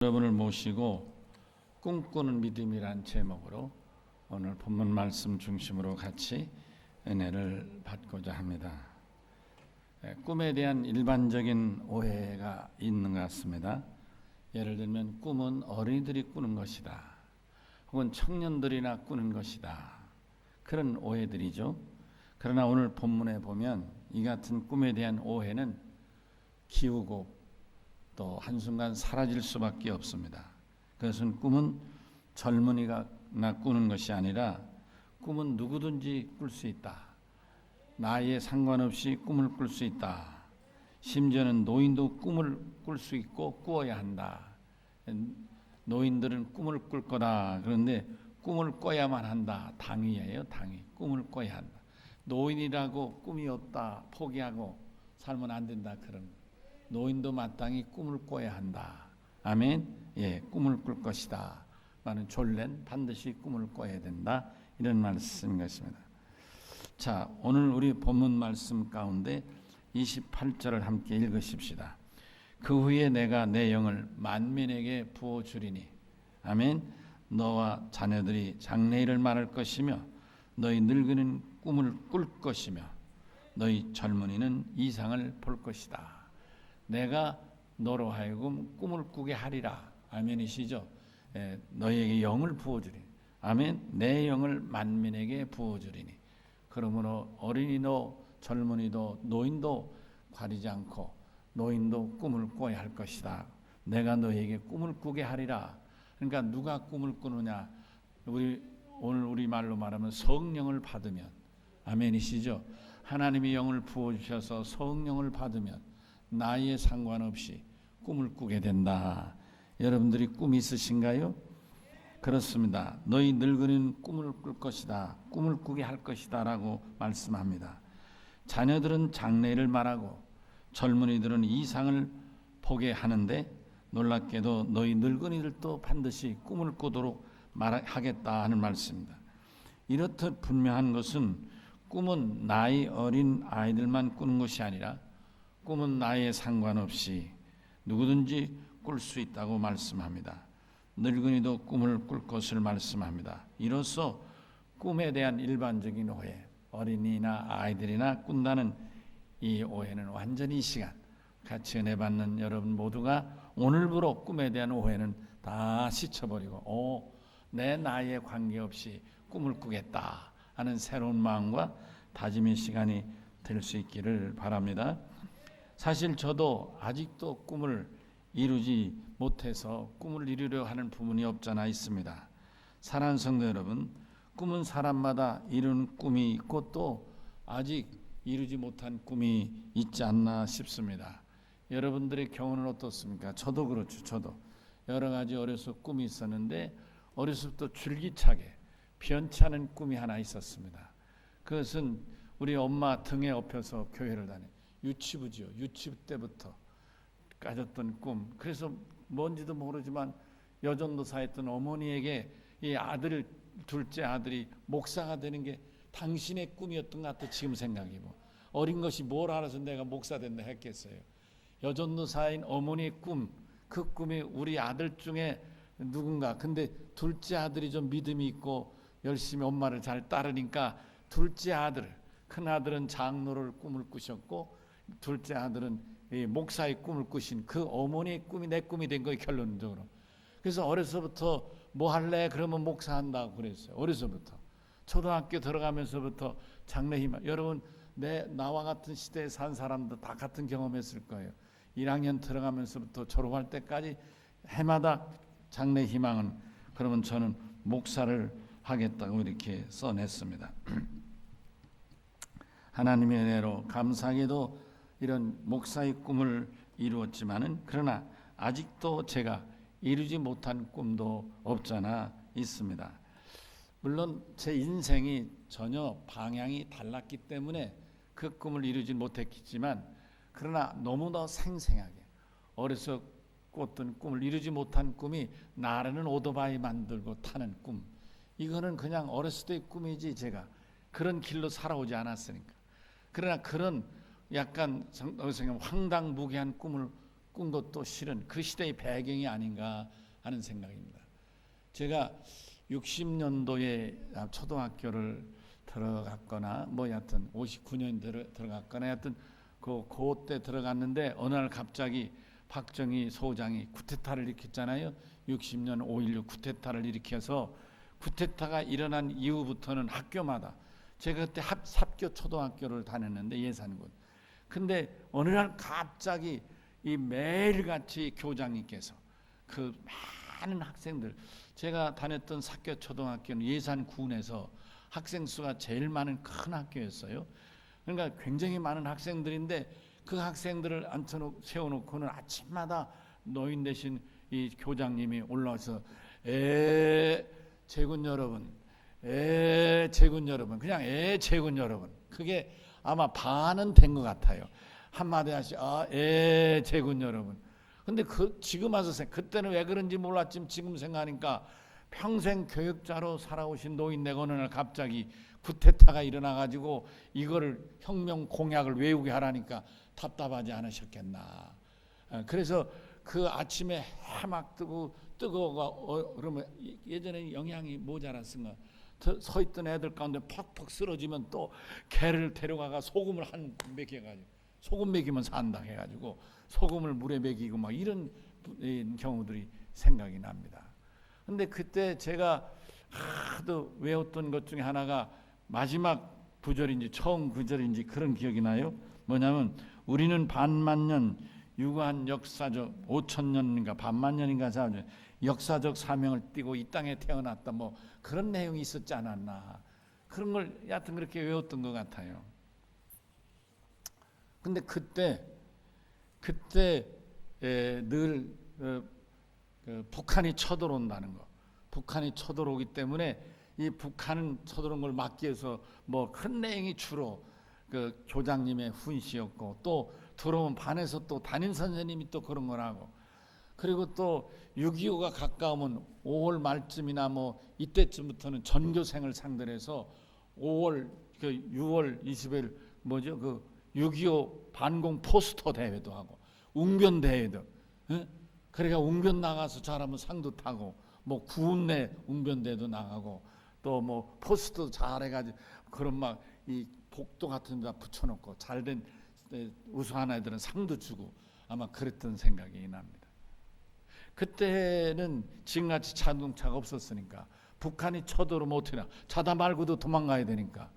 여러분을 모시고 꿈꾸는 믿음이란 제목으로 오늘 본문 말씀 중심으로 같이 은혜를 받고자 합니다. 꿈에 대한 일반적인 오해가 있는 것 같습니다. 예를 들면 꿈은 어린이들이 꾸는 것이다, 혹은 청년들이나 꾸는 것이다, 그런 오해들이죠. 그러나 오늘 본문에 보면 이 같은 꿈에 대한 오해는 기우고 또 한순간 사라질 수밖에 없습니다. 그것은 꿈은 젊은이가 꾸는 것이 아니라 꿈은 누구든지 꿀 수 있다. 나이에 상관없이 꿈을 꿀 수 있다. 심지어는 노인도 꿈을 꿀 수 있고 꾸어야 한다. 노인들은 꿈을 꿀 거다. 그런데 꿈을 꿔야만 한다. 당위예요, 당위. 꿈을 꿔야 한다. 노인이라고 꿈이 없다, 포기하고 살면 안 된다, 그런 거. 노인도 마땅히 꿈을 꿔야 한다. 아멘. 예, 꿈을 꿀 것이다. 많은 졸래는 반드시 꿈을 꿔야 된다. 이런 말씀인 것입니다. 자, 오늘 우리 본문 말씀 가운데 28절을 함께 읽으십시다. 그 후에 내가 내 영을 만민에게 부어주리니, 아멘. 너와 자녀들이 장래일을 말할 것이며 너희 늙은이는 꿈을 꿀 것이며 너희 젊은이는 이상을 볼 것이다. 내가 너로 하여금 꿈을 꾸게 하리라. 아멘이시죠? 너희에게 영을 부어주리니, 아멘. 내 영을 만민에게 부어주리니. 그러므로 어린이도 젊은이도 노인도 가리지 않고 노인도 꿈을 꿔야 할 것이다. 내가 너희에게 꿈을 꾸게 하리라. 그러니까 누가 꿈을 꾸느냐? 오늘 우리 말로 말하면 성령을 받으면, 아멘이시죠? 하나님이 영을 부어주셔서 성령을 받으면 나이에 상관없이 꿈을 꾸게 된다. 여러분들이 꿈이 있으신가요? 그렇습니다. 너희 늙은이는 꿈을 꿀 것이다. 꿈을 꾸게 할 것이다 라고 말씀합니다. 자녀들은 장래를 말하고 젊은이들은 이상을 보게 하는데, 놀랍게도 너희 늙은이들도 반드시 꿈을 꾸도록 말하겠다 하는 말씀입니다. 이렇듯 분명한 것은 꿈은 나이 어린 아이들만 꾸는 것이 아니라 꿈은 나이에 상관없이 누구든지 꿀 수 있다고 말씀합니다. 늙은이도 꿈을 꿀 것을 말씀합니다. 이로써 꿈에 대한 일반적인 오해, 어린이나 아이들이나 꾼다는 이 오해는 완전히 이 시간 같이 은혜 받는 여러분 모두가 오늘부로 꿈에 대한 오해는 다 씻어버리고 내 나이에 관계없이 꿈을 꾸겠다 하는 새로운 마음과 다짐의 시간이 될 수 있기를 바랍니다. 사실 저도 아직도 꿈을 이루지 못해서 꿈을 이루려 하는 부분이 없잖아 있습니다. 사랑하는 성도 여러분, 꿈은 사람마다 이루는 꿈이 있고 또 아직 이루지 못한 꿈이 있지 않나 싶습니다. 여러분들의 경우는 어떻습니까? 저도 그렇죠. 저도 여러 가지 어려서 꿈이 있었는데 어렸을 때 줄기차게 변치 않은 꿈이 하나 있었습니다. 그것은 우리 엄마 등에 업혀서 교회를 다녀. 유치부지요. 유치부 때부터 가졌던 꿈. 그래서 뭔지도 모르지만 여전도사 했던 어머니에게 이 아들, 둘째 아들이 목사가 되는 게 당신의 꿈이었던 것 같아. 지금 생각해보면 어린 것이 뭘 알아서 내가 목사 된다 했겠어요. 여전도사인 어머니의 꿈, 그 꿈이 우리 아들 중에 누군가, 근데 둘째 아들이 좀 믿음이 있고 열심히 엄마를 잘 따르니까 둘째 아들, 큰 아들은 장로를 꿈을 꾸셨고 둘째 아들은 목사의 꿈을 꾸신 그 어머니의 꿈이 내 꿈이 된 거예요, 결론적으로. 그래서 어려서부터 뭐 할래? 그러면 목사한다고 그랬어요. 어려서부터. 초등학교 들어가면서부터 장래 희망. 여러분 나와 같은 시대에 산 사람도 다 같은 경험했을 거예요. 1학년 들어가면서부터 졸업할 때까지 해마다 장래 희망은, 그러면 저는 목사를 하겠다고 이렇게 써냈습니다. 하나님의 은혜로 감사하게도 이런 목사의 꿈을 이루었지만은, 그러나 아직도 제가 이루지 못한 꿈도 없잖아 있습니다. 물론 제 인생이 전혀 방향이 달랐기 때문에 그 꿈을 이루지 못했겠지만, 그러나 너무나 생생하게 어려서 꿨던 꿈을 이루지 못한 꿈이 나르는 오토바이 만들고 타는 꿈. 이거는 그냥 어렸을 때의 꿈이지 제가 그런 길로 살아오지 않았으니까. 그러나 그런 약간 황당무계한 꿈을 꾼 것도 실은 그 시대의 배경이 아닌가 하는 생각입니다. 제가 60년도에 초등학교를 들어갔거나 뭐 여하튼 59년 들어갔거나 하여튼 그때 들어갔는데 어느 날 갑자기 박정희 소장이 쿠데타를 일으켰잖아요. 60년 5.16 쿠데타를 일으켜서 쿠데타가 일어난 이후부터는 학교마다 제가 그때 삽교 초등학교를 다녔는데 예산군. 근데 어느 날 갑자기 이 매일같이 교장님께서 그 많은 학생들, 제가 다녔던 삽교 초등학교는 예산군에서 학생 수가 제일 많은 큰 학교였어요. 그러니까 굉장히 많은 학생들인데 그 학생들을 세워놓고는 아침마다 노인 대신 이 교장님이 올라와서 제군 여러분, 제군 여러분, 그냥 제군 여러분. 그게 아마 반은 된 것 같아요. 한마디 하시, 제군 여러분. 근데 지금 와서 그때는 왜 그런지 몰랐지만 지금 생각하니까 평생 교육자로 살아오신 노인네가 어느 날 갑자기 쿠데타가 일어나가지고 이거를 혁명 공약을 외우게 하라니까 답답하지 않으셨겠나. 그래서 그 아침에 해 막 뜨거워 그러면 예전에 영양이 모자랐으면 서 있던 애들 가운데 퍽퍽 쓰러지면 또 개를 데려가가 소금을 한 먹여가지고 소금 먹이면 산다 해가지고 소금을 물에 먹이고 막 이런 경우들이 생각이 납니다. 근데 그때 제가 하도 외웠던 것 중에 하나가 마지막 구절인지 처음 구절인지 그런 기억이 나요. 뭐냐면 우리는 반만년 유구한 역사적 5천년인가 반만년인가 역사적 사명을 띠고 이 땅에 태어났다 뭐 그런 내용이 있었지 않았나. 그런 걸 여하튼 그렇게 외웠던 것 같아요. 근데 그때 늘 북한이 쳐들어온다는 거. 북한이 쳐들어오기 때문에 이 북한은 쳐들어온 걸 막기 위해서 뭐 큰 내용이 주로 그 교장님의 훈시였고 또 들어오면 반에서 또 담임 선생님이 또 그런 걸 하고 그리고 또 6.25가 가까우면 5월 말쯤이나 뭐 이때쯤부터는 전교생을 상대로 해서 6월 20일 뭐죠? 그 6.25 반공 포스터 대회도 하고 웅변 대회도 그러니까 웅변 나가서 잘하면 상도 타고 뭐 구운내 웅변대도 나가고 또 뭐 포스터 잘해가지고 그런 막 이 복도 같은 데다 붙여놓고 잘된 우수한 애들은 상도 주고 아마 그랬던 생각이 납니다. 그때는 지금같이 자동차가 없었으니까 북한이 쳐들어오면 어떡하나 자다 말고도 도망가야 되니까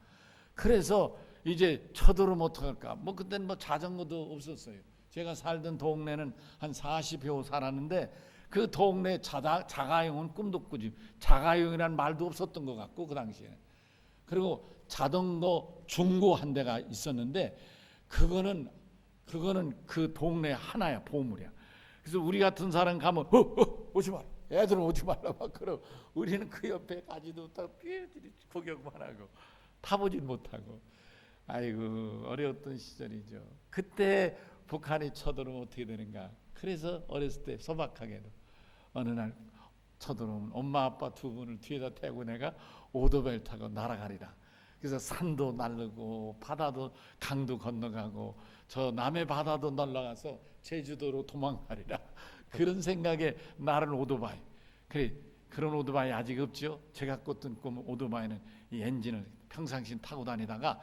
그래서 이제 쳐들어오면 어떡할까 뭐 그때는 뭐 자전거도 없었어요. 제가 살던 동네는 한 40여 살았는데 그 동네 자가용은 꿈도 꾸지 자가용이라는 말도 없었던 것 같고 그 당시에는 그리고 자전거 중고 한 대가 있었는데 그거는 그 동네 하나야 보물이야. 그래서 우리 같은 사람 가면 오지 마라 애들은 오지 말라 막 그러 우리는 그 옆에 가지도 못하고 구경만 하고 타보질 못하고 아이고 어려웠던 시절이죠. 그때 북한이 쳐들어오면 어떻게 되는가. 그래서 어렸을 때 소박하게도 어느 날 쳐들어오면 엄마 아빠 두 분을 뒤에다 태우고 내가 오토바이를 타고 날아가리라. 그래서 산도 날르고 바다도 강도 건너가고 저 남해 바다도 날아가서 제주도로 도망가리라. 그런 생각에 나른 오토바이. 그런 오토바이 아직 없죠. 제가 꿨던 오토바이는 이 엔진을 평상시 타고 다니다가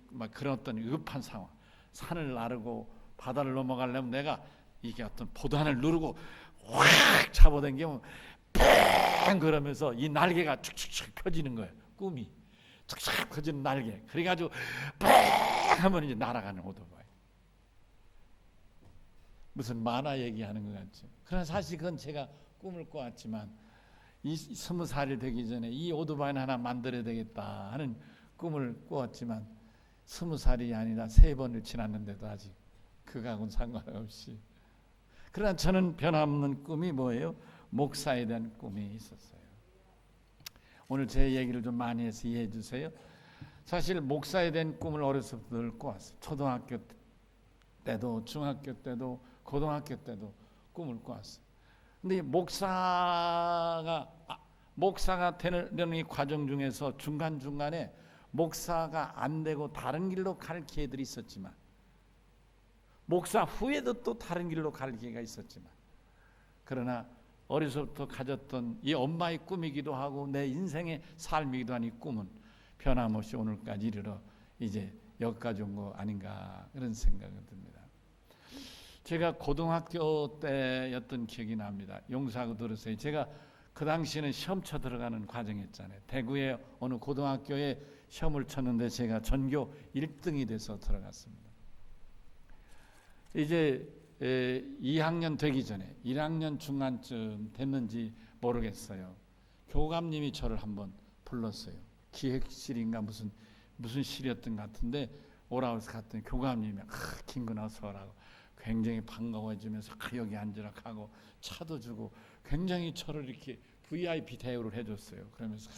막 그런 어떤 급한 상황 산을 나르고 바다를 넘어가려면 내가 이게 어떤 보단을 누르고 확 잡아당기면 뺑 그러면서 이 날개가 축축축 펴지는 거예요. 꿈이 축축 펴지는 날개. 그래가지고 뺑 하면 이제 날아가는 오토바이. 무슨 만화 얘기하는 것 같죠. 그러나 사실 그건 제가 꿈을 꿔왔지만 이 20살이 되기 전에 이 오토바이는 하나 만들어야 되겠다 하는 꿈을 꿔왔지만 20살이 아니라 3번을 지났는데도 아직 그거하고는 상관없이 그러나 저는 변함없는 꿈이 뭐예요? 목사에 대한 꿈이 있었어요. 오늘 제 얘기를 좀 많이 해서 이해해 주세요. 사실 목사에 대한 꿈을 어렸을 때부터 늘 꿔왔어요. 초등학교 때도 중학교 때도 고등학교 때도 꿈을 꿔왔어요. 근데 목사가 되는 이 과정 중에서 중간중간에 목사가 안 되고 다른 길로 갈 기회들이 있었지만 목사 후에도 또 다른 길로 갈 기회가 있었지만, 그러나 어려서부터 가졌던 이 엄마의 꿈이기도 하고 내 인생의 삶이기도 한 이 꿈은 변함없이 오늘까지 이르러 이제 여기까지 온 거 아닌가, 그런 생각이 듭니다. 제가 고등학교 때였던 기억이 납니다. 용사고 들으세요. 제가 그 당시에는 시험 쳐 들어가는 과정이었잖아요. 대구의 어느 고등학교에 시험을 쳤는데 제가 전교 1등이 돼서 들어갔습니다. 이제 2학년 되기 전에 1학년 중간쯤 됐는지 모르겠어요. 교감님이 저를 한번 불렀어요. 기획실인가 무슨 실이었던 것 같은데 오라고 해서 갔더니 교감님이 김근하 서라고 굉장히 반가워해주면서 여기 앉으라 하고 차도 주고 굉장히 저를 이렇게 VIP 대우를 해줬어요. 그러면서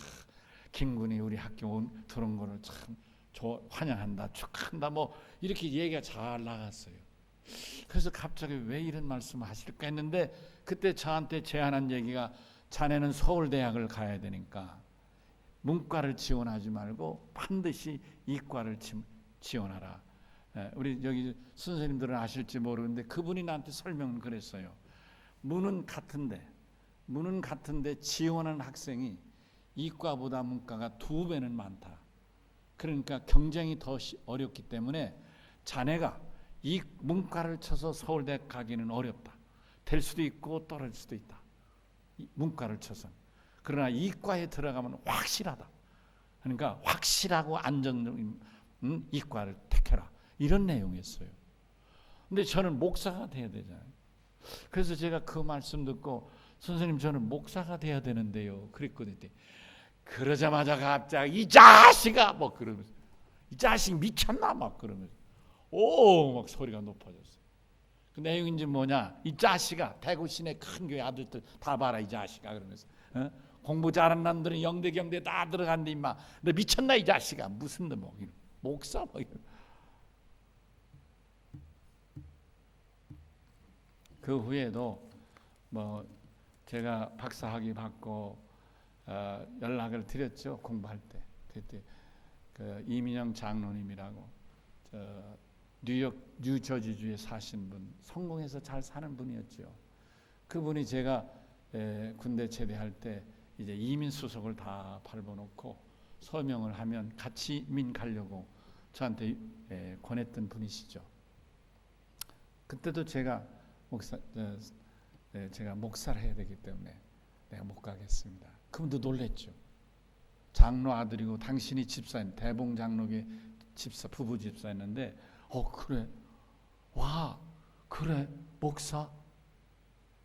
김군이 우리 학교 들어온 거를 참 환영한다, 축하한다, 뭐 이렇게 얘기가 잘 나갔어요. 그래서 갑자기 왜 이런 말씀을 하실까 했는데 그때 저한테 제안한 얘기가 자네는 서울대학을 가야 되니까 문과를 지원하지 말고 반드시 이과를 지원하라. 우리 여기 선생님들은 아실지 모르는데 그분이 나한테 설명을 그랬어요. 문은 같은데 지원하는 학생이 이과보다 문과가 2배는 많다. 그러니까 경쟁이 더 어렵기 때문에 자네가 이 문과를 쳐서 서울대 가기는 어렵다. 될 수도 있고 떨어질 수도 있다. 문과를 쳐서. 그러나 이과에 들어가면 확실하다. 그러니까 확실하고 안정적인 이과를 택해라. 이런 내용이었어요. 근데 저는 목사가 돼야 되잖아요. 그래서 제가 그 말씀 듣고 선생님 저는 목사가 돼야 되는데요. 그랬거든요. 그러자마자 갑자기 이 자식아 뭐 그러면서 이 자식 미쳤나 막 그러면서 막 소리가 높아졌어요. 그 내용이 이제 뭐냐, 이 자식아 대구 시내 큰 교회 아들들 다 봐라 이 자식아 그러면서 공부 잘하는 놈들은 영대 경대 다 들어간대 임마. 너 미쳤나 이 자식아 무슨 너 뭐 목사 뭐 이런. 그 후에도 뭐 제가 박사학위 받고 연락을 드렸죠. 공부할 때. 그때 그 이민영 장로님이라고 뉴저지주에 사신 분, 성공해서 잘 사는 분이었죠. 그분이 제가 군대 제대할 때 이제 이민 수속을 다 밟아놓고 서명을 하면 같이 이민 가려고 저한테 권했던 분이시죠. 그때도 제가 목사를 해야 되기 때문에 내가 못 가겠습니다. 그분도 놀랬죠. 장로 아들이고 당신이 집사인 대봉 장로계 집사 부부 집사였는데 그래 와 그래 목사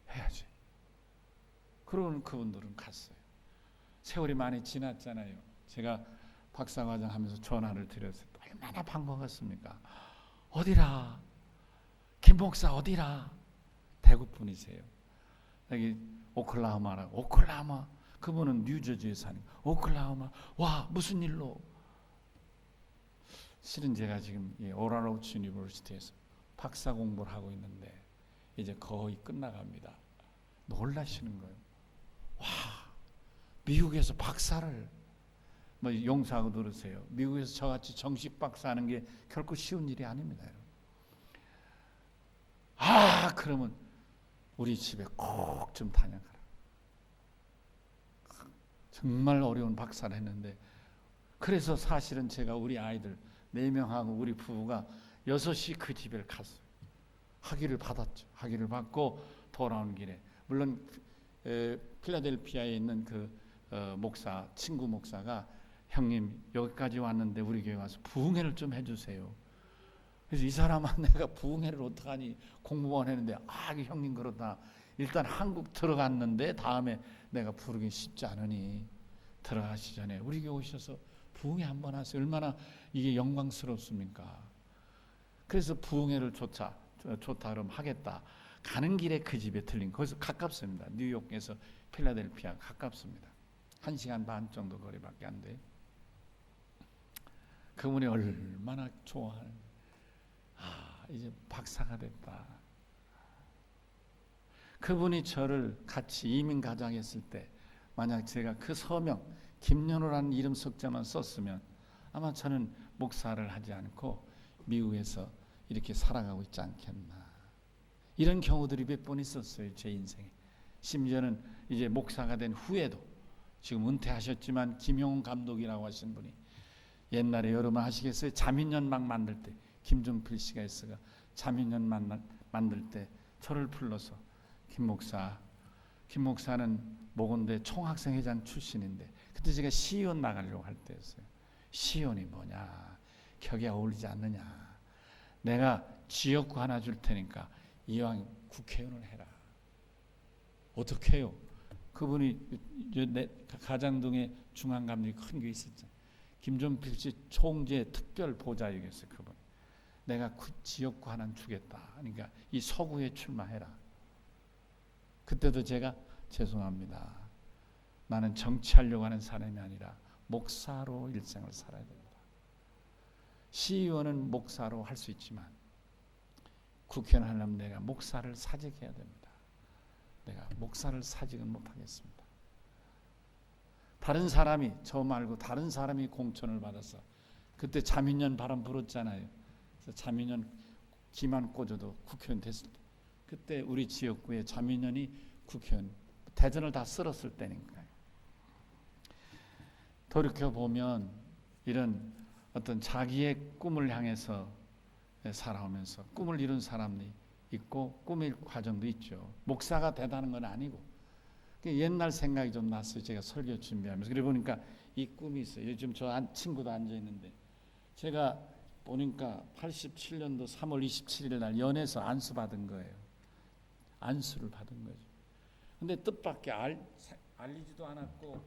해야지. 그러고는 그분들은 갔어요. 세월이 많이 지났잖아요. 제가 박사과정 하면서 전화를 드렸어요. 얼마나 반가웠습니까? 어디라 김 목사 어디라. 대구 분이세요. 여기 오클라호마. 그분은 뉴저지에 사는 오클라호마. 와 무슨 일로. 실은 제가 지금 오라로치 유니버시티에서 박사 공부를 하고 있는데 이제 거의 끝나갑니다. 놀라시는 거예요. 와 미국에서 박사를 뭐 용사하고 들으세요. 미국에서 저같이 정식 박사하는 게 결코 쉬운 일이 아닙니다. 그러면 우리 집에 꼭 좀 다녀가라. 정말 어려운 박사를 했는데 그래서 사실은 제가 우리 아이들 4명하고 우리 부부가 6시 그 집에 갔어요. 학위를 받았죠. 학위를 받고 돌아오는 길에 물론 필라델피아에 있는 그 목사 친구 목사가 형님 여기까지 왔는데 우리 교회 와서 부흥회를 좀 해주세요. 그래서 이 사람은 내가 부흥회를 어떡하니 공부만 했는데 형님 그렇다. 일단 한국 들어갔는데 다음에 내가 부르기 쉽지 않으니 들어가시 전에 우리 교회 오셔서 부흥회 한번 하세요. 얼마나 이게 영광스럽습니까? 그래서 부흥회를 좋다 그럼 하겠다. 가는 길에 그 집에 들린 거기서 가깝습니다. 뉴욕에서 필라델피아 가깝습니다. 1시간 반 정도 거리밖에 안 돼. 그분이 얼마나 좋아하는 이제 박사가 됐다. 그분이 저를 같이 이민 가장했을 때 만약 제가 그 서명 김연호라는 이름 석자만 썼으면 아마 저는 목사를 하지 않고 미국에서 이렇게 살아가고 있지 않겠나. 이런 경우들이 몇 번 있었어요, 제 인생에. 심지어는 이제 목사가 된 후에도, 지금 은퇴하셨지만 김용훈 감독이라고 하신 분이 옛날에 여러분 아시겠어요? 자민연막 만들 때 김종필 씨가 있어가 자민연막 만들 때 저를 불러서 김 목사는 모건대 총학생회장 출신인데 그때 제가 시의원 나가려고 할 때였어요. 시의원이 뭐냐, 격에 어울리지 않느냐, 내가 지역구 하나 줄 테니까 이왕 국회의원을 해라. 어떻게 해요? 그분이 가장동에 중앙감리 큰 게 있었죠. 김종필 씨 총재 특별 보좌역이었어요. 그분. 내가 지역구 하나 주겠다. 그러니까 이 서구에 출마해라. 그때도 제가 죄송합니다. 나는 정치하려고 하는 사람이 아니라 목사로 일생을 살아야 됩니다. 시의원은 목사로 할 수 있지만 국회의원 하려면 내가 목사를 사직해야 됩니다. 내가 목사를 사직은 못하겠습니다. 다른 사람이, 저 말고 다른 사람이 공천을 받아서 그때 자민련 바람 불었잖아요. 그래서 자민련 기만 꽂아도 국회의원 됐을 때, 그때 우리 지역구에 자민련이 국회의원 대전을 다 쓸었을 때니까요. 돌이켜보면 이런 어떤 자기의 꿈을 향해서 살아오면서 꿈을 이룬 사람이 있고 꿈일 과정도 있죠. 목사가 되다는 건 아니고 옛날 생각이 좀 났어요. 제가 설교 준비하면서. 그래 보니까 이 꿈이 있어요. 요즘 저 친구도 앉아있는데 제가 보니까 87년도 3월 27일 날 연에서 안수 받은 거예요. 안수를 받은 거죠. 근데 뜻밖의 알리지도 않았고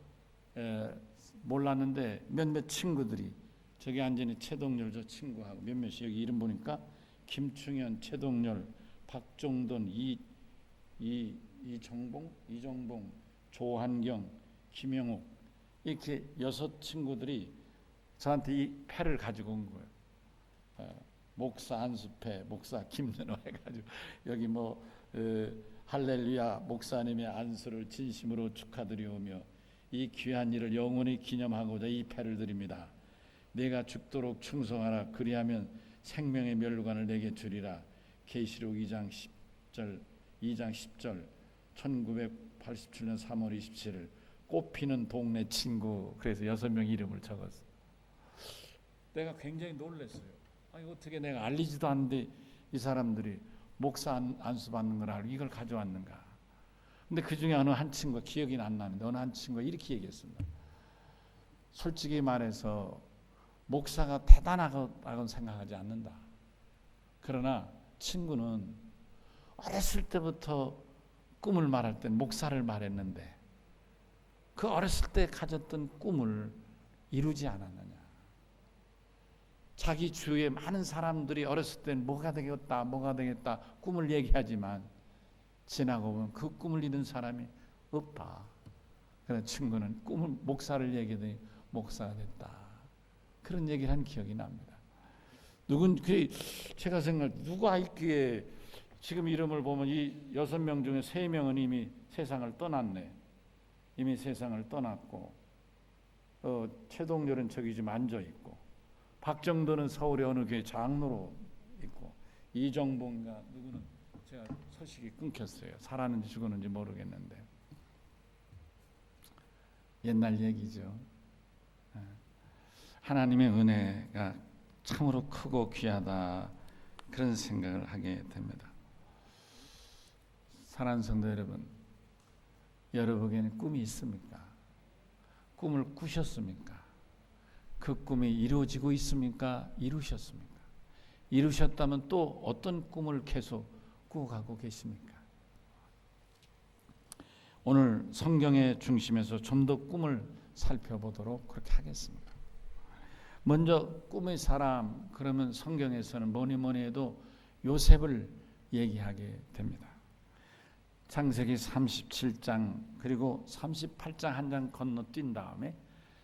몰랐는데 몇몇 친구들이 저기 앉아있는 최동열 저 친구하고 몇몇이 여기 이름 보니까 김충현, 최동열, 박종돈, 이정봉, 조한경, 김영욱 이렇게 6 친구들이 저한테 이 패를 가지고 온 거예요. 목사 안수패, 목사 김연호 해가지고 여기 뭐 할렐루야 목사님의 안수를 진심으로 축하드리오며 이 귀한 일을 영원히 기념하고자 이 패를 드립니다. 내가 죽도록 충성하라. 그리하면 생명의 멸관을 내게 주리라. 계시록 2장 10절 1987년 3월 27일 꽃피는 동네 친구. 그래서 6명 이름을 적었어. 내가 굉장히 놀랐어요. 아니 어떻게 내가 알리지도 않는데 이 사람들이 목사 안수 받는 걸 알고 이걸 가져왔는가. 근데 그 중에 어느 한 친구가 기억이 안 나는데 어느 한 친구가 이렇게 얘기했습니다. 솔직히 말해서 목사가 대단하다고는 생각하지 않는다. 그러나 친구는 어렸을 때부터 꿈을 말할 땐 목사를 말했는데 그 어렸을 때 가졌던 꿈을 이루지 않았느냐. 자기 주위에 많은 사람들이 어렸을 땐 뭐가 되겠다 꿈을 얘기하지만 지나고 보면 그 꿈을 이룬 사람이 없다. 그래서 친구는 꿈을 목사를 얘기하더니 목사가 됐다. 그런 얘기를 한 기억이 납니다. 제가 누가 있기에 지금 이름을 보면 이 6명 중에 3명은 이미 세상을 떠났네. 이미 세상을 떠났고 최동렬은 저기 지금 앉아있고 박정도는 서울의 어느 교회 장로로 있고 이정봉인가 누구는 제가 소식이 끊겼어요. 살았는지 죽었는지 모르겠는데 옛날 얘기죠. 하나님의 은혜가 참으로 크고 귀하다 그런 생각을 하게 됩니다. 사랑하는 성도 여러분, 여러분에게는 꿈이 있습니까? 꿈을 꾸셨습니까? 그 꿈이 이루어지고 있습니까? 이루셨습니까? 이루셨다면 또 어떤 꿈을 계속 꾸어가고 계십니까? 오늘 성경의 중심에서 좀 더 꿈을 살펴보도록 그렇게 하겠습니다. 먼저 꿈의 사람 그러면 성경에서는 뭐니 해도 요셉을 얘기하게 됩니다. 창세기 37장 그리고 38장 한 장 건너뛴 다음에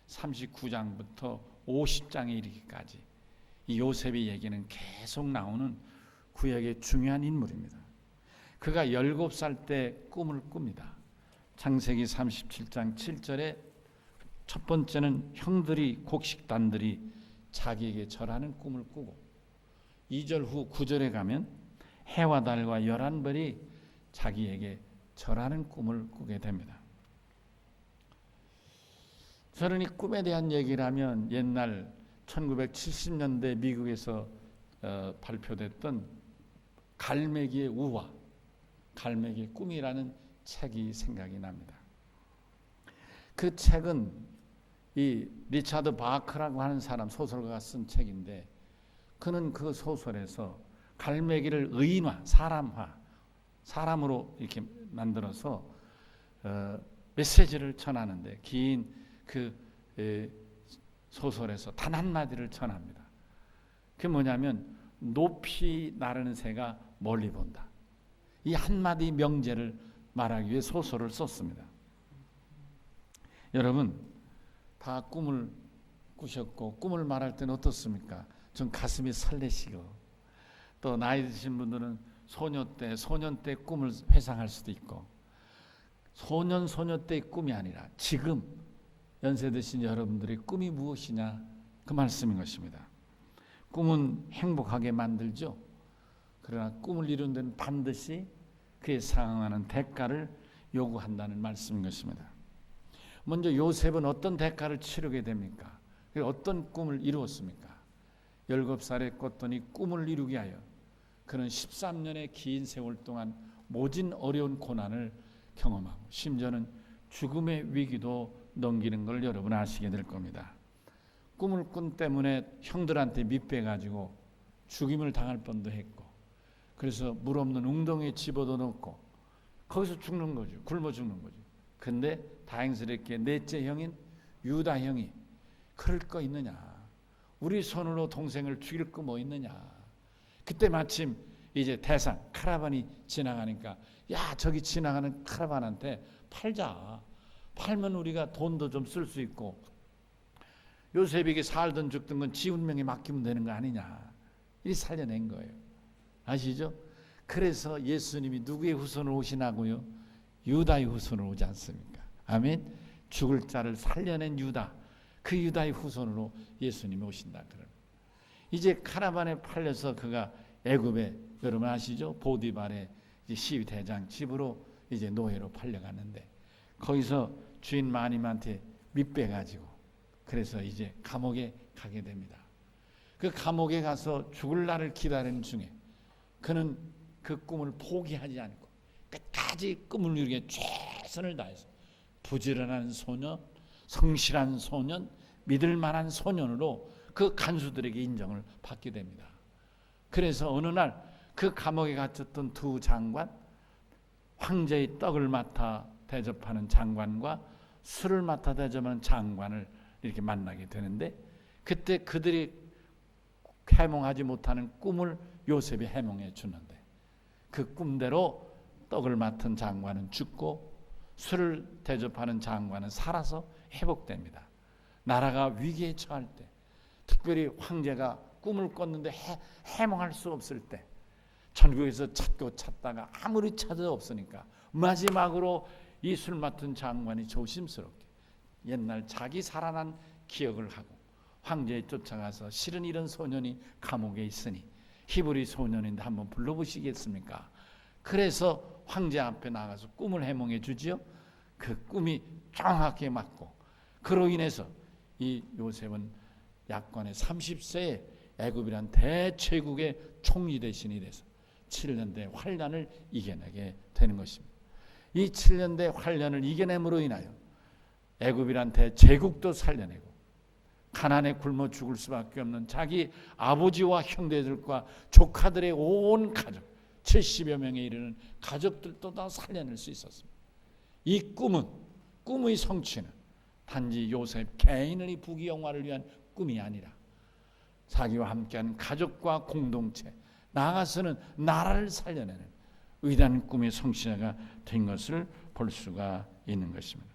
39장부터 50장에 이르기까지 이 요셉의 얘기는 계속 나오는 구약의 중요한 인물입니다. 그가 17살 때 꿈을 꿉니다. 창세기 37장 7절에 첫 번째는 형들이 곡식단들이 자기에게 절하는 꿈을 꾸고 2절 후 9절에 가면 해와 달과 11별이 자기에게 절하는 꿈을 꾸게 됩니다. 저는 이 꿈에 대한 얘기를 하면 옛날 1970년대 미국에서 발표됐던 갈매기의 우화, 갈매기의 꿈이라는 책이 생각이 납니다. 그 책은 이 리차드 바크라고 하는 사람, 소설가가 쓴 책인데, 그는 그 소설에서 갈매기를 의인화, 사람으로 이렇게 만들어서 메시지를 전하는데, 긴 그 소설에서 단 한마디를 전합니다. 그게 뭐냐면 높이 나르는 새가 멀리 본다. 이 한마디 명제를 말하기 위해 소설을 썼습니다. 여러분 다 꿈을 꾸셨고, 꿈을 말할 때는 어떻습니까? 좀 가슴이 설레시고, 또 나이 드신 분들은 소년 때 꿈을 회상할 수도 있고, 소녀 때의 꿈이 아니라 지금 연세 드신 여러분들의 꿈이 무엇이냐, 그 말씀인 것입니다. 꿈은 행복하게 만들죠. 그러나 꿈을 이룬 데는 반드시 그에 상응하는 대가를 요구한다는 말씀인 것입니다. 먼저 요셉은 어떤 대가를 치르게 됩니까? 어떤 꿈을 이루었습니까? 17살에 꿨더니 꿈을 이루게 하여 그는 13년의 긴 세월 동안 모진 어려운 고난을 경험하고, 심지어는 죽음의 위기도 넘기는 걸 여러분 아시게 될 겁니다. 꿈을 꾼 때문에 형들한테 밑배가지고 죽임을 당할 뻔도 했고, 그래서 물 없는 웅덩이에 집어도 넣고 거기서 죽는 거죠. 굶어 죽는 거죠. 근데 다행스럽게 넷째 형인 유다 형이 그럴 거 있느냐, 우리 손으로 동생을 죽일 거 뭐 있느냐. 그때 마침 이제 대상 카라반이 지나가니까, 야 저기 지나가는 카라반한테 팔자. 팔면 우리가 돈도 좀 쓸 수 있고, 요셉에게 살든 죽든 건 지 운명에 맡기면 되는 거 아니냐. 이 살려낸 거예요. 아시죠? 그래서 예수님이 누구의 후손으로 오시나고요? 유다의 후손으로 오지 않습니까? 아멘. 죽을 자를 살려낸 유다, 그 유다의 후손으로 예수님이 오신다. 그런. 이제 카라반에 팔려서 그가 애굽에, 여러분 아시죠? 보디발의 시위 대장 집으로 이제 노예로 팔려갔는데, 거기서 주인 마님한테 밑배가지고, 그래서 이제 감옥에 가게 됩니다. 그 감옥에 가서 죽을 날을 기다리는 중에 그는 그 꿈을 포기하지 않고 끝까지 꿈을 이루게 최선을 다해서 부지런한 소년, 성실한 소년, 믿을 만한 소년으로 그 간수들에게 인정을 받게 됩니다. 그래서 어느 날 그 감옥에 갇혔던 두 장관, 황제의 떡을 맡아 대접하는 장관과 술을 맡아 대접하는 장관을 이렇게 만나게 되는데, 그때 그들이 해몽하지 못하는 꿈을 요셉이 해몽해 주는데, 그 꿈대로 떡을 맡은 장관은 죽고 술을 대접하는 장관은 살아서 회복됩니다. 나라가 위기에 처할 때, 특별히 황제가 꿈을 꿨는데 해몽할 수 없을 때, 전국에서 찾고 찾다가 아무리 찾아도 없으니까 마지막으로 이 술 맡은 장관이 조심스럽게 옛날 자기 살아난 기억을 하고 황제에 쫓아가서, 실은 이런 소년이 감옥에 있으니 히브리 소년인데 한번 불러보시겠습니까? 그래서 황제 앞에 나가서 꿈을 해몽해 주지요. 그 꿈이 정확하게 맞고, 그로 인해서 이 요셉은 약관의 30세에 애굽이란 대제국의 총리 대신이 돼서 7년대 환란을 이겨내게 되는 것입니다. 이 7년대 환란을 이겨냄으로 인하여 애굽이란 대제국도 살려내고, 가난에 굶어 죽을 수밖에 없는 자기 아버지와 형제들과 조카들의 온 가족 70여 명에 이르는 가족들도 다 살려낼 수 있었습니다. 이 꿈의 성취는 단지 요셉 개인의 부귀영화를 위한 꿈이 아니라 자기와 함께한 가족과 공동체, 나아가서는 나라를 살려내는 위대한 꿈의 성취자가 된 것을 볼 수가 있는 것입니다.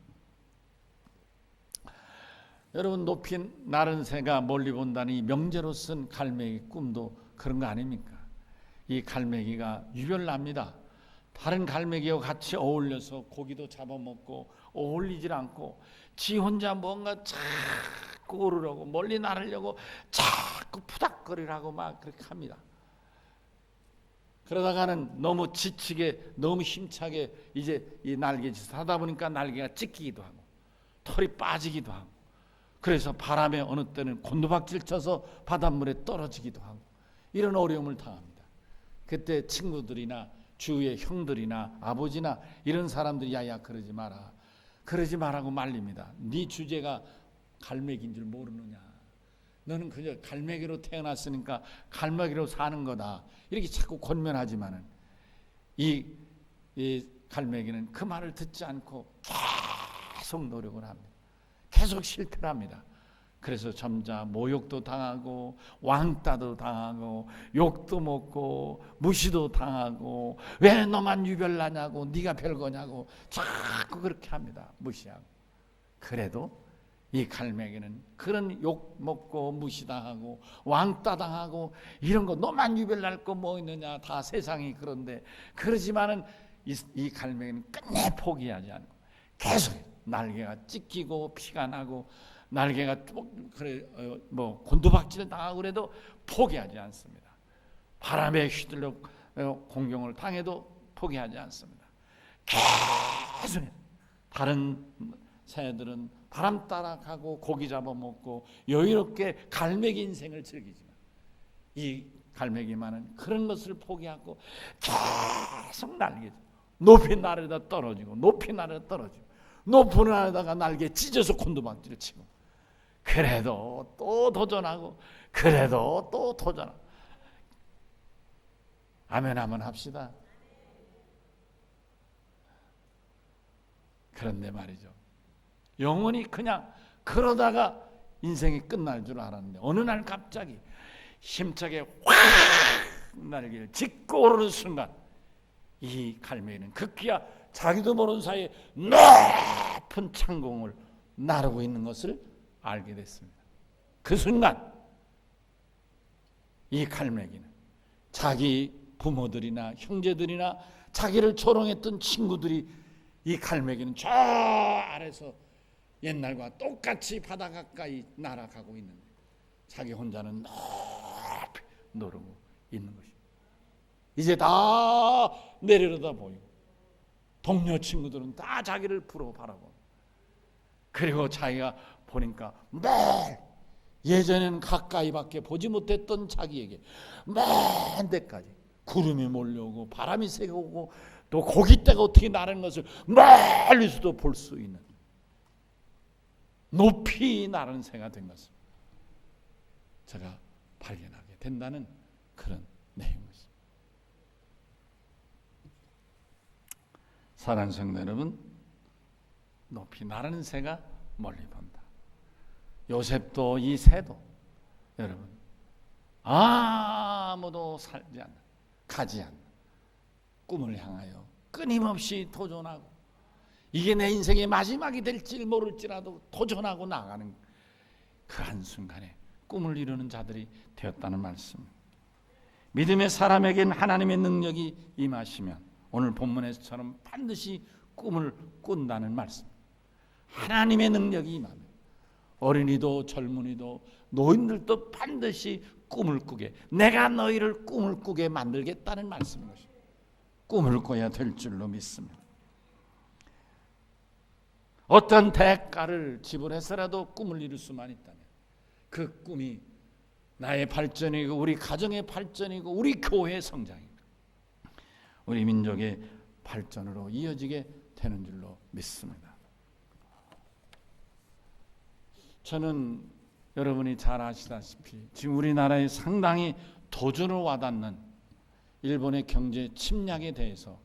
여러분, 높이 나른 새가 멀리 본다는 이 명제로 쓴 갈매기 꿈도 그런 거 아닙니까? 이 갈매기가 유별납니다. 다른 갈매기와 같이 어울려서 고기도 잡아먹고 어울리질 않고, 지 혼자 뭔가 자꾸 오르려고 멀리 나르려고 자꾸 푸닥거리라고 막 그렇게 합니다. 그러다가는 너무 지치게 너무 힘차게 이제 이 날개짓을 하다 보니까 날개가 찢기기도 하고 털이 빠지기도 하고 그래서 바람에 어느 때는 곤두박질 쳐서 바닷물에 떨어지기도 하고 이런 어려움을 당합니다. 그때 친구들이나 주위의 형들이나 아버지나 이런 사람들이 야야 그러지 마라 그러지 말라고 말립니다. 네 주제가 갈매기인 줄 모르느냐, 너는 그저 갈매기로 태어났으니까 갈매기로 사는 거다 이렇게 자꾸 권면하지만은 이 갈매기는 그 말을 듣지 않고 계속 노력을 합니다. 계속 실패를 합니다. 그래서 점자 모욕도 당하고 왕따도 당하고 욕도 먹고 무시도 당하고 왜 너만 유별나냐고 네가 별거냐고 자꾸 그렇게 합니다. 무시하고. 그래도 이 갈매기는 그런 욕 먹고 무시당하고 왕따 당하고 이런 거 너만 유별날 거 뭐 있느냐 다 세상이 그런데 그러지만은 이 갈매기는 끝내 포기하지 않고 계속 날개가 찢기고 피가 나고 날개가 그래 뭐 곤두박질 당하고 그래도 포기하지 않습니다. 바람에 휘둘려 공경을 당해도 포기하지 않습니다. 계속 다른 새들은 바람 따라가고 고기 잡아먹고 여유롭게 갈매기 인생을 즐기지만 이 갈매기만은 그런 것을 포기하고 계속 날개죠. 높이 날아다 떨어지고 높이 날아다 떨어지고 높은 하늘에다가 날개 찢어서 곤두박질을 치고 그래도 또 도전하고 그래도 또 도전하고 아멘 한번 합시다. 그런데 말이죠, 영원히 그냥 그러다가 인생이 끝날 줄 알았는데 어느 날 갑자기 힘차게 확 날개를 짚고 오르는 순간 이 갈매기는 급기야 자기도 모르는 사이에 높은 창공을 나르고 있는 것을 알게 됐습니다. 그 순간 이 갈매기는 자기 부모들이나 형제들이나 자기를 조롱했던 친구들이 이 갈매기는 저 아래서 옛날과 똑같이 바다 가까이 날아가고 있는데 자기 혼자는 높이 노르고 있는 것입니다. 이제 다 내려다 보이고 동료 친구들은 다 자기를 부러워 바라보고 그리고 자기가 보니까 매일 예전에는 가까이밖에 보지 못했던 자기에게 맨 데까지 구름이 몰려오고 바람이 새고 또 고깃대가 어떻게 나르는 것을 멀리서도 볼 수 있는 높이 나르는 새가 된 것을 제가 발견하게 된다는 그런 내용입니다. 사랑하는 성도 여러분, 높이 나르는 새가 멀리 본다. 요셉도 이 새도 여러분 아무도 살지 않는 가지 않는 꿈을 향하여 끊임없이 도전하고 이게 내 인생의 마지막이 될지 모를지라도 도전하고 나가는 그 한순간에 꿈을 이루는 자들이 되었다는 말씀. 믿음의 사람에겐 하나님의 능력이 임하시면 오늘 본문에서처럼 반드시 꿈을 꾼다는 말씀. 하나님의 능력이 임하면 어린이도 젊은이도 노인들도 반드시 꿈을 꾸게, 내가 너희를 꿈을 꾸게 만들겠다는 말씀인 것입니다. 꿈을 꿔야 될 줄로 믿습니다. 어떤 대가를 지불해서라도 꿈을 이룰 수만 있다면 그 꿈이 나의 발전이고 우리 가정의 발전이고 우리 교회의 성장이고 우리 민족의 발전으로 이어지게 되는 줄로 믿습니다. 저는 여러분이 잘 아시다시피 지금 우리나라에 상당히 도전을 와닿는 일본의 경제 침략에 대해서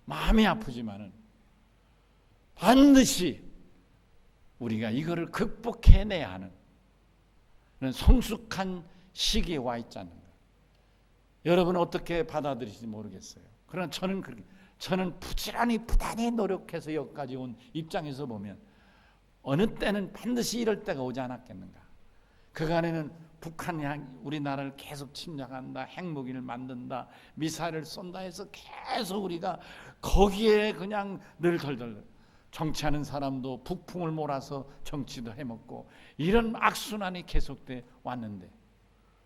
마음이 아프지만은 반드시 우리가 이거를 극복해내야 하는 그런 성숙한 시기에 와 있지 않는가. 여러분은 어떻게 받아들이실지 모르겠어요. 그러나 저는 부단히 노력해서 여기까지 온 입장에서 보면 어느 때는 반드시 이럴 때가 오지 않았겠는가. 그간에는 북한이 우리나라를 계속 침략한다, 핵무기를 만든다, 미사일을 쏜다 해서 계속 우리가 거기에 그냥 늘 덜덜 정치하는 사람도 북풍을 몰아서 정치도 해먹고 이런 악순환이 계속돼 왔는데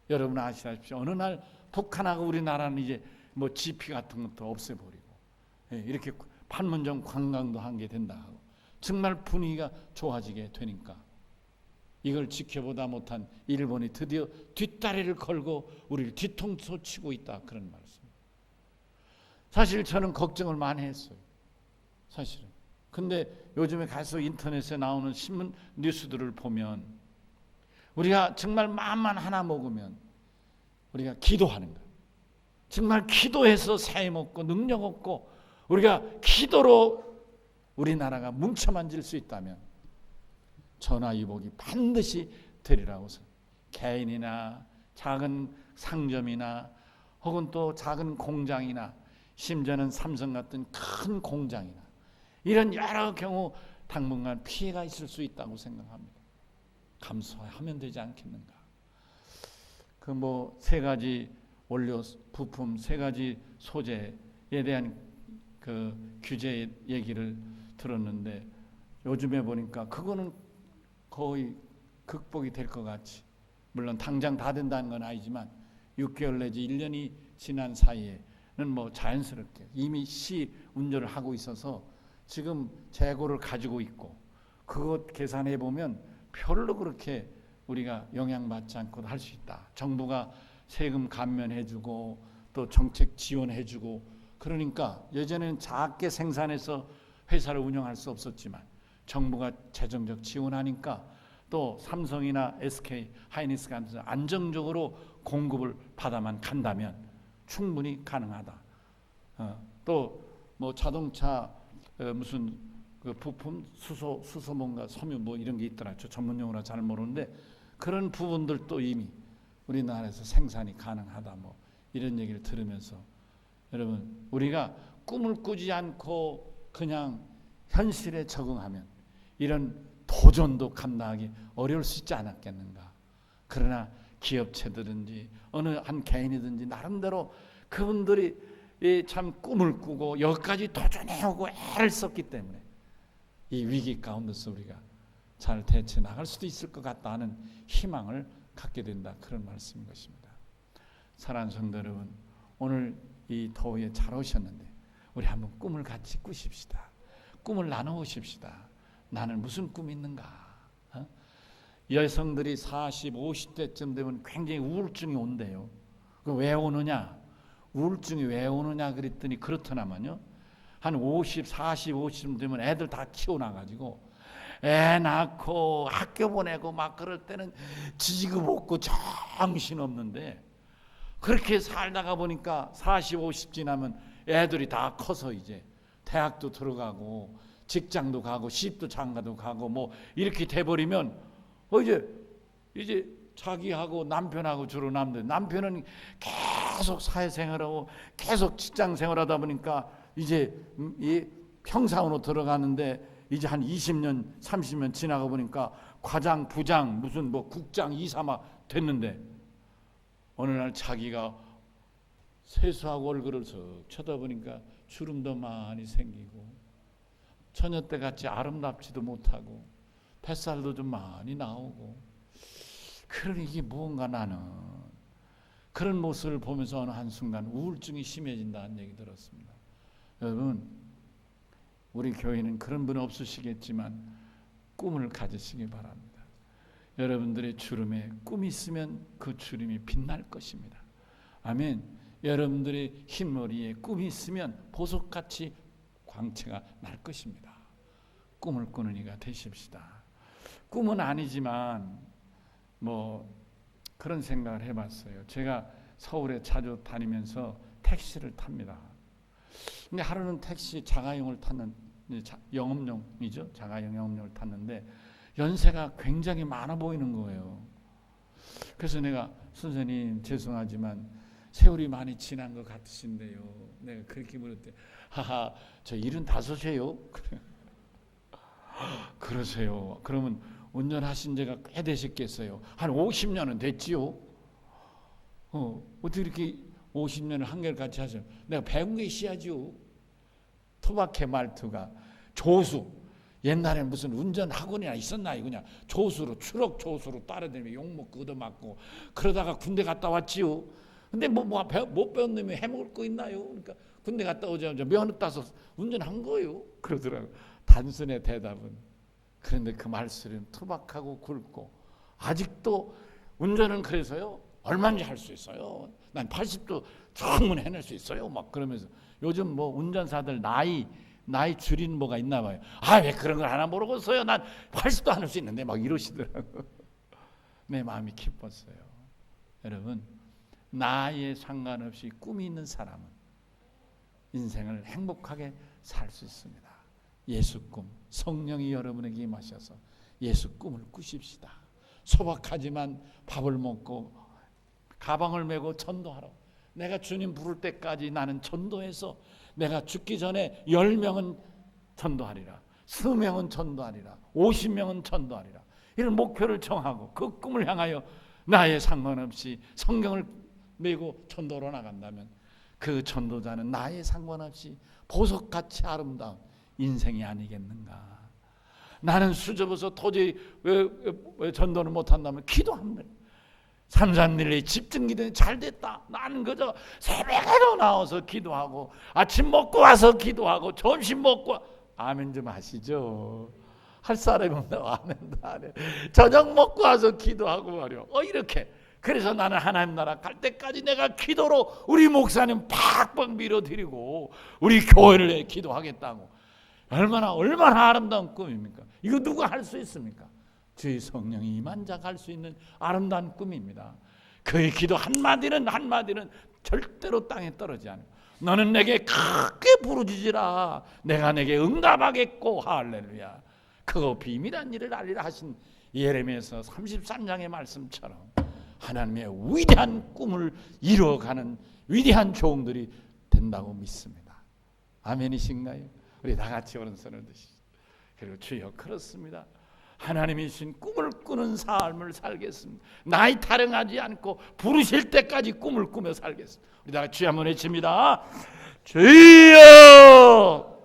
여러분 아시다시피 어느 날 북한하고 우리나라는 이제 뭐 GP 같은 것도 없애버리고, 이렇게 판문점 관광도 한 게 된다 하고, 정말 분위기가 좋아지게 되니까 이걸 지켜보다 못한 일본이 드디어 뒷다리를 걸고 우리를 뒤통수 치고 있다, 그런 말씀. 사실 저는 걱정을 많이 했어요, 사실은. 근데 요즘에 계속 인터넷에 나오는 신문 뉴스들을 보면 우리가 정말 마음만 하나 먹으면 우리가 기도하는 거예요. 정말 기도해서 사회 먹고 능력 얻고 우리가 기도로 우리나라가 뭉쳐만질 수 있다면 전화위복이 반드시 되리라고 생각해요. 개인이나 작은 상점이나 혹은 또 작은 공장이나 심지어는 삼성 같은 큰 공장이나 이런 여러 경우 당분간 피해가 있을 수 있다고 생각합니다. 감수하면 되지 않겠는가. 그 뭐 세 가지 원료 부품, 세 가지 소재에 대한 그 규제 얘기를 들었는데 요즘에 보니까 그거는 거의 극복이 될 것 같이, 물론 당장 다 된다는 건 아니지만 6개월 내지 1년이 지난 사이에는 뭐 자연스럽게 이미 시 운전을 하고 있어서 지금 재고를 가지고 있고, 그것 계산해 보면 별로 그렇게 우리가 영향받지 않고 할 수 있다. 정부가 세금 감면해주고 또 정책 지원해주고, 그러니까 예전에는 작게 생산해서 회사를 운영할 수 없었지만 정부가 재정적 지원하니까 또 삼성이나 SK 하이닉스 같은 안정적으로 공급을 받아만 간다면 충분히 가능하다. 또 뭐 자동차 무슨 그 부품 수소 뭔가 섬유 뭐 이런 게 있더라. 저 전문 용어라 잘 모르는데 그런 부분들도 이미 우리나라에서 생산이 가능하다. 뭐 이런 얘기를 들으면서 여러분, 우리가 꿈을 꾸지 않고 그냥 현실에 적응하면 이런 도전도 감당하기 어려울 수 있지 않았겠는가. 그러나 기업체들은지 어느 한 개인이든지 나름대로 그분들이 참 꿈을 꾸고 여기까지 도전해오고 애를 썼기 때문에 이 위기 가운데서 우리가 잘 대처해 나갈 수도 있을 것 같다는 희망을 갖게 된다, 그런 말씀인 것입니다. 사랑하는 성도 여러분, 오늘 이 더위에 잘 오셨는데 우리 한번 꿈을 같이 꾸십시다. 꿈을 나눠보십시다. 나는 무슨 꿈이 있는가? 여성들이 40, 50대쯤 되면 굉장히 우울증이 온대요. 왜 오느냐? 우울증이 왜 오느냐 그랬더니 그렇더나만요. 한 50, 40, 50쯤 되면 애들 다 키워놔가지고 애 낳고 학교 보내고 막 그럴 때는 지지급 없고 정신없는데, 그렇게 살다가 보니까 40, 50 지나면 애들이 다 커서 이제 대학도 들어가고 직장도 가고 시집도 장가도 가고 뭐 이렇게 돼버리면 이제 자기하고 남편하고 주로 남편은 계속 사회생활하고 계속 직장생활하다 보니까 이제 이 평상으로 들어가는데 이제 한 20년 30년 지나가 보니까 과장 부장 무슨 뭐 국장 이사 막 됐는데 어느 날 자기가 세수하고 얼굴을 슥 쳐다보니까 주름도 많이 생기고 처녀 때 같이 아름답지도 못하고 뱃살도 좀 많이 나오고, 그러니 이게 뭔가 나는 그런 모습을 보면서 어느 한순간 우울증이 심해진다는 얘기 들었습니다. 여러분, 우리 교회는 그런 분 없으시겠지만 꿈을 가지시기 바랍니다. 여러분들의 주름에 꿈이 있으면 그 주름이 빛날 것입니다. 아멘. 여러분들의 흰머리에 꿈이 있으면 보석같이 광채가 날 것입니다. 꿈을 꾸는 이가 되십시다. 꿈은 아니지만 뭐 그런 생각을 해봤어요. 제가 서울에 자주 다니면서 택시를 탑니다. 근데 하루는 택시 자가용을 탔는 영업용이죠. 자가용 영업용을 탔는데 연세가 굉장히 많아 보이는 거예요. 그래서 내가 선생님 죄송하지만 세월이 많이 지난 것 같으신데요. 내가 그렇게 물었대. 하하, 저 75이에요. 그러세요. 그러면 운전하신 지가 꽤 되셨겠어요. 한 50년은 됐지요. 어떻게 이렇게 50년을 한결같이 하세요? 내가 배운 게 있어야죠. 토박해 말투가. 조수. 옛날에 무슨 운전 학원이나 있었나 그냥 조수로 추록 조수로 따라다니며 욕먹고 얻어맞고 그러다가 군대 갔다 왔지요. 근데 못 배운 놈이 해먹을 거 있나요? 그러니까 군대 갔다 오자마자 면허 따서 운전한 거예요. 그러더라고요. 단순의 대답은. 그런데 그 말소리는 투박하고 굵고, 아직도 운전은 그래서요 얼마인지 할 수 있어요. 난 80도 충분히 해낼 수 있어요. 막 그러면서 요즘 뭐 운전사들 나이 줄인 뭐가 있나 봐요. 아, 왜 그런 걸 하나 모르겠어요. 난 80도 안 할 수 있는데 막 이러시더라고요. 내 마음이 기뻤어요. 여러분, 나이에 상관없이 꿈이 있는 사람은 인생을 행복하게 살 수 있습니다. 예수 꿈, 성령이 여러분에게 임하셔서 예수 꿈을 꾸십시다. 소박하지만 밥을 먹고 가방을 메고 전도하러, 내가 주님 부를 때까지 나는 전도해서 내가 죽기 전에 10명은 전도하리라, 20명은 전도하리라, 50명은 전도하리라, 이런 목표를 정하고 그 꿈을 향하여 나의 상관없이 성경을 메고 전도로 나간다면 그 전도자는 나의 상관없이 보석같이 아름다운 인생이 아니겠는가. 나는 수줍어서 도저히 왜 전도를 못한다면 기도합니다. 삼산일리 집중기도에 잘 됐다. 나는 그저 새벽에도 나와서 기도하고, 아침 먹고 와서 기도하고, 점심 먹고 아멘 좀 하시죠. 할 사람이 없나? 아멘도 안 해. 저녁 먹고 와서 기도하고 말이요. 이렇게. 그래서 나는 하나님 나라 갈 때까지 내가 기도로 우리 목사님 팍팍 밀어드리고 우리 교회를 기도하겠다고. 얼마나 아름다운 꿈입니까? 이거 누가 할 수 있습니까? 주의 성령이 임한 자가 할 수 있는 아름다운 꿈입니다. 그의 기도 한마디는 절대로 땅에 떨어지지 않아요. 너는 내게 크게 부르짖으라, 내가 내게 응답하겠고. 할렐루야. 그거 비밀한 일을 알리라 하신 예레미야서 33장의 말씀처럼 하나님의 위대한 꿈을 이루어가는 위대한 종들이 된다고 믿습니다. 아멘이신가요? 우리 다 같이 오른손을 드시죠. 그리고 주여, 그렇습니다. 하나님이 주신 꿈을 꾸는 삶을 살겠습니다. 나이 타령하지 않고 부르실 때까지 꿈을 꾸며 살겠습니다. 우리 다 같이 한번 외칩니다. 주여!